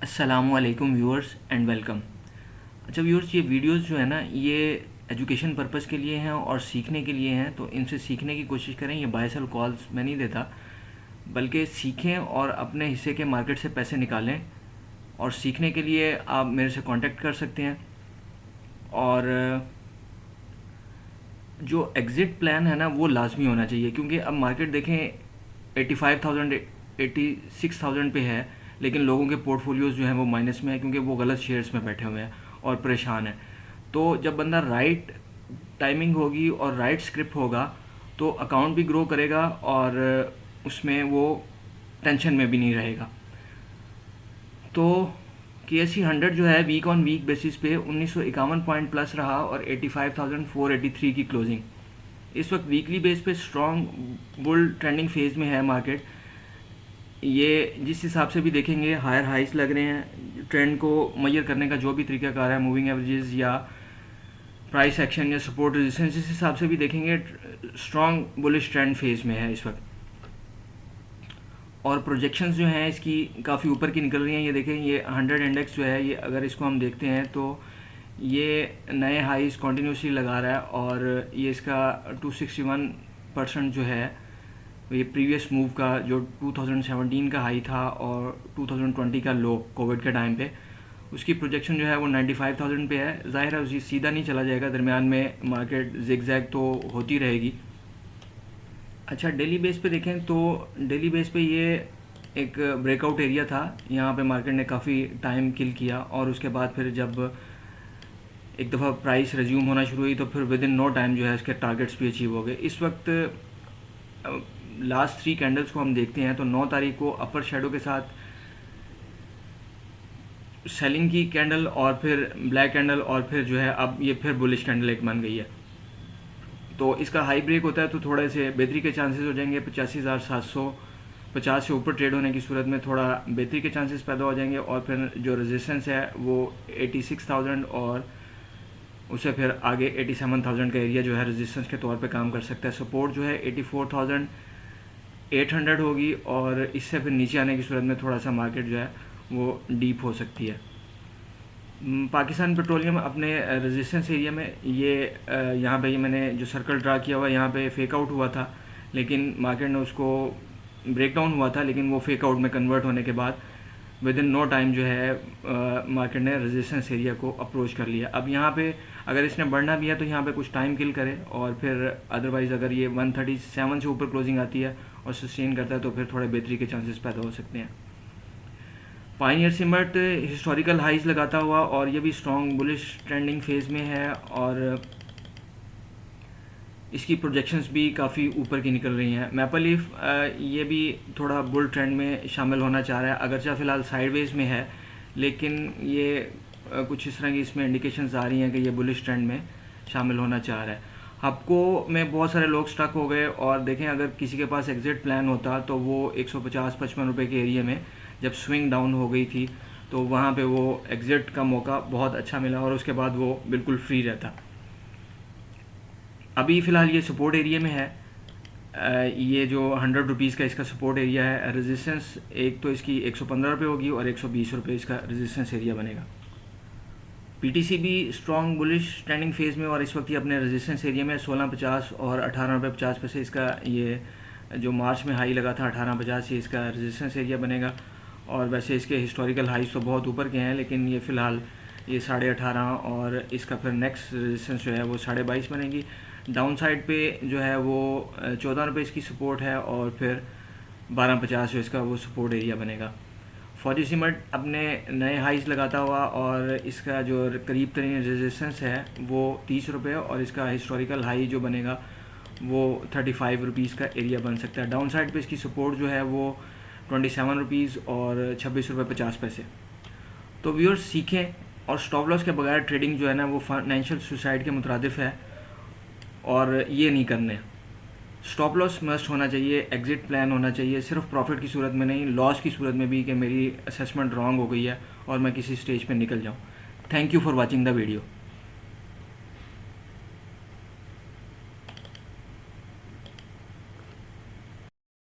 अस्सलामुअलैकुम viewers and welcome. अच्छा viewers, ये वीडियोस जो है ना, ये एजुकेशन पर्पस के लिए हैं और सीखने के लिए हैं, तो इनसे सीखने की कोशिश करें। ये बाय सेल कॉल्स मैं नहीं देता, बल्कि सीखें और अपने हिस्से के मार्केट से पैसे निकालें। और सीखने के लिए आप मेरे से कांटेक्ट कर सकते हैं। और जो एग्ज़िट प्लान है ना, वो लाजमी होना चाहिए, क्योंकि अब मार्केट देखें 85,000 86,000 पे है, लेकिन लोगों के पोर्टफोलियोज़ जो हैं वो माइनस में है, क्योंकि वो गलत शेयर्स में बैठे हुए हैं और परेशान हैं। तो जब बंदा राइट टाइमिंग होगी और राइट स्क्रिप्ट होगा, तो अकाउंट भी ग्रो करेगा और उसमें वो टेंशन में भी नहीं रहेगा। तो KSE 100 जो है वीक ऑन वीक बेसिस पे 1951 पॉइंट प्लस रहा और 85,483 की क्लोजिंग। इस वक्त वीकली बेस पे स्ट्रॉन्ग बुल ट्रेंडिंग फेज में है मार्केट। ये जिस हिसाब से भी देखेंगे हायर हाइस लग रहे हैं। ट्रेंड को मेजर करने का जो भी तरीकाकार है, मूविंग एवरेजेस या प्राइस एक्शन या सपोर्ट रेजिस्टेंस, जिस हिसाब से भी देखेंगे स्ट्रॉन्ग बुलिश ट्रेंड फेज में है इस वक्त। और प्रोजेक्शंस जो हैं इसकी काफ़ी ऊपर की निकल रही हैं। ये देखें, ये 100 इंडेक्स जो है, ये अगर इसको हम देखते हैं तो ये नए हाईज कॉन्टीन्यूसली लगा रहा है और ये इसका 261% जो है, ये प्रीवियस मूव का जो 2017 का हाई था और 2020 का लो कोविड के टाइम पे, उसकी प्रोजेक्शन जो है वो 95,000 पे है। ज़ाहिर है उसी सीधा नहीं चला जाएगा, दरमियान में मार्केट जिगजैग तो होती रहेगी। अच्छा, डेली बेस पे देखें तो डेली बेस पे ये एक ब्रेकआउट एरिया था। यहाँ पे मार्केट ने काफ़ी टाइम किल किया और उसके बाद फिर जब एक दफ़ा प्राइस रिज्यूम होना शुरू हुई तो फिर विद इन नो टाइम जो है इसके टारगेट्स भी अचीव हो गए। इस वक्त लास्ट 3 कैंडल्स को हम देखते हैं तो 9 तारीख को अपर शेडो के साथ सेलिंग की कैंडल और फिर ब्लैक कैंडल और फिर जो है अब ये फिर बुलिश कैंडल एक बन गई है। तो इसका हाई ब्रेक होता है तो थोड़े से बेहतरी के चांसेस हो जाएंगे। 85,750 से ऊपर ट्रेड होने की सूरत में थोड़ा बेहतरी के चांसेस पैदा हो जाएंगे। और फिर जो रेजिस्टेंस है वो 86,000 और उससे फिर आगे 87,000 का एरिया जो है रेजिस्टेंस के तौर पे काम कर सकता है। सपोर्ट जो है 84,800 होगी और इससे फिर नीचे आने की सूरत में थोड़ा सा मार्केट जो है वो डीप हो सकती है। पाकिस्तान पेट्रोलियम अपने रेजिस्टेंस एरिया में ये यहाँ पे मैंने जो सर्कल ड्रा किया हुआ है, यहाँ पे फेक आउट हुआ था, लेकिन मार्केट ने उसको ब्रेक डाउन हुआ था, लेकिन वो फेक आउट में कन्वर्ट होने के बाद विद इन नो टाइम जो है मार्केट ने रेजिस्टेंस एरिया को अप्रोच कर लिया। अब यहाँ पे अगर इसने बढ़ना भी है तो यहाँ पे कुछ टाइम किल करे और फिर अदरवाइज़ अगर ये 137 से ऊपर क्लोजिंग आती है और सस्टेन करता है तो फिर थोड़े बेहतरी के चांसेस पैदा हो सकते हैं। पायनियर सिमट हिस्टोरिकल हाइज लगाता हुआ और ये भी स्ट्रॉन्ग बुलिश ट्रेंडिंग फेज में है और इसकी प्रोजेक्शंस भी काफ़ी ऊपर की निकल रही हैं। मैपल लीफ ये भी थोड़ा बुल ट्रेंड में शामिल होना चाह रहा है, अगरचे फ़िलहाल साइडवेज में है, लेकिन ये कुछ इस तरह की इसमें इंडिकेशंस आ रही हैं कि ये बुलिश ट्रेंड में शामिल होना चाह रहा है। हपको में बहुत सारे लोग स्टक हो गए और देखें अगर किसी के पास एग्जिट प्लान होता तो वो 150-55 रुपये के एरिया में जब स्विंग डाउन हो गई थी तो वहाँ पे वो एग्जिट का मौका बहुत अच्छा मिला और उसके बाद वो बिल्कुल फ्री रहता। अभी फ़िलहाल ये सपोर्ट एरिया में है। ये जो 100 रुपीज़ का इसका सपोर्ट एरिया है, रेजिस्टेंस एक तो इसकी 115 रुपये होगी और 120 रुपये इसका रेजिस्टेंस एरिया बनेगा। PTC भी स्ट्रॉन्ग बुलिश ट्रेंडिंग फेज में और इस वक्त ये अपने रेजिस्टेंस एरिया में 16.50 और 18.50 रुपये पैसे इसका ये जो मार्च में हाई लगा था 18.50, ये इसका रेजिस्टेंस एरिया बनेगा। और वैसे इसके हिस्टोरिकल हाइज तो बहुत ऊपर के हैं, लेकिन ये फ़िलहाल ये 18.5 और इसका फिर नेक्स्ट रेजिस्टेंस जो है वो 22.5 बनेगी। डाउन साइड पे जो है वो 14 रुपये इसकी सपोर्ट है और फिर 12.50 जो इसका वो सपोर्ट एरिया बनेगा। फौजी सीमेंट अपने नए हाइज लगाता हुआ और इसका जो करीब तरीन रेजिस्टेंस है वो 30 रुपये और इसका हिस्टोरिकल हाई जो बनेगा वो 35 रुपीज़ का एरिया बन सकता है। डाउन साइड पे इसकी सपोर्ट जो है वो 27 रुपीज़ और 26 रुपये 50 पैसे। तो व्यूअर्स सीखें और स्टॉप लॉस के बगैर ट्रेडिंग जो है ना वो फाइनेंशियल सुसाइड के मुतरादिफ है और ये नहीं करने। स्टॉप लॉस मस्ट होना चाहिए, एग्जिट प्लान होना चाहिए, सिर्फ प्रॉफिट की सूरत में नहीं, लॉस की सूरत में भी कि मेरी असेसमेंट रॉन्ग हो गई है और मैं किसी स्टेज पे निकल जाऊँ। Thank you for watching the video.